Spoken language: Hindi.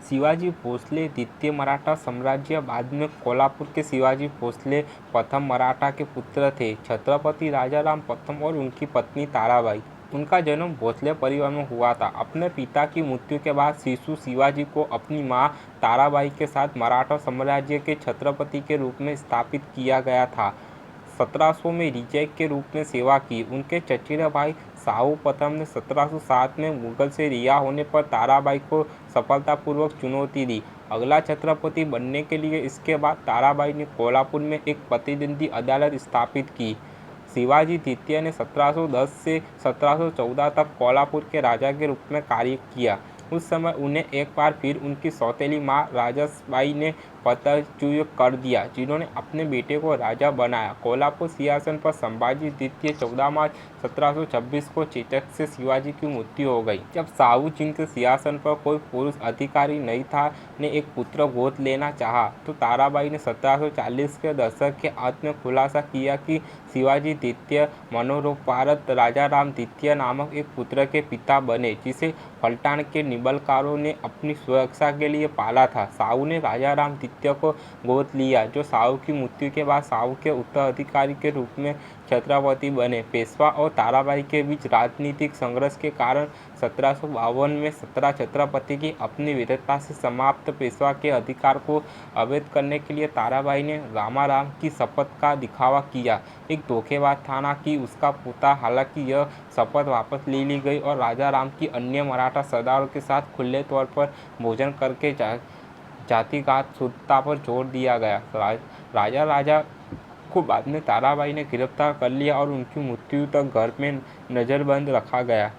शिवाजी भोसले द्वितीय मराठा साम्राज्य बाद में कोल्हापुर के शिवाजी भोसले प्रथम मराठा के पुत्र थे। छत्रपति राजाराम प्रथम और उनकी पत्नी ताराबाई। उनका जन्म भोसले परिवार में हुआ था। अपने पिता की मृत्यु के बाद शिशु शिवाजी को अपनी मां ताराबाई के साथ मराठा साम्राज्य के छत्रपति के रूप में स्थापित किया गया था। 1700 में रिजेंट के रूप में सेवा की। उनके चचेरे भाई शाहू प्रथम ने 1707 में मुगल से रिहा होने पर ताराबाई को सफलतापूर्वक चुनौती दी अगला छत्रपति बनने के लिए। इसके बाद ताराबाई ने कोल्हापुर में एक प्रतिद्वंदी अदालत स्थापित की। शिवाजी द्वितीय ने 1710 से 1714 तक कोल्हापुर के राजा के रूप में कार्य किया। उस समय उन्हें एक बार फिर उनकी सौतेली मां राजसबाई ने पदच्युत कर दिया, जिन्होंने अपने बेटे को राजा बनाया। कोल्हापुर सिंहासन पर संभाजी द्वितीय 14 मार्च 1726 को चेचक से शिवाजी की मृत्यु हो गई। जब शाहू जिनके सिंहासन पर कोई पुरुष अधिकारी नहीं था ने एक पुत्र गोद लेना चाहा, तो ताराबाई ने 1740 के दशक के अंत में खुलासा किया कि शिवाजी द्वितीय मनोहरोपंत राजाराम द्वितीय नामक एक पुत्र के पिता बने, जिसे पलटन के निबलकारों ने अपनी सुरक्षा के लिए पाला था। शाहू ने राजाराम द्वितीय को गोद लिया, जो शाहू की मृत्यु के बाद शाहू के उत्तराधिकारी के रूप में छत्रपति बने। पेशवा और ताराबाई के बीच राजनीतिक संघर्ष के कारण 1752 में 17 छत्रपति की अपनी वीरता से समाप्त। पेशवा के अधिकार को अवैध करने के लिए ताराबाई ने रामाराम की शपथ का दिखावा किया। एक धोखेबाज था ना कि उसका पोता। हालांकि यह शपथ वापस ले ली गई और राजाराम की अन्य मराठा सरदारों के साथ खुले तौर पर भोजन करके जातिगत शुद्धता पर जोर दिया गया। राजा को बाद में ताराबाई ने गिरफ्तार कर लिया और उनकी मृत्यु तक घर में नज़रबंद रखा गया।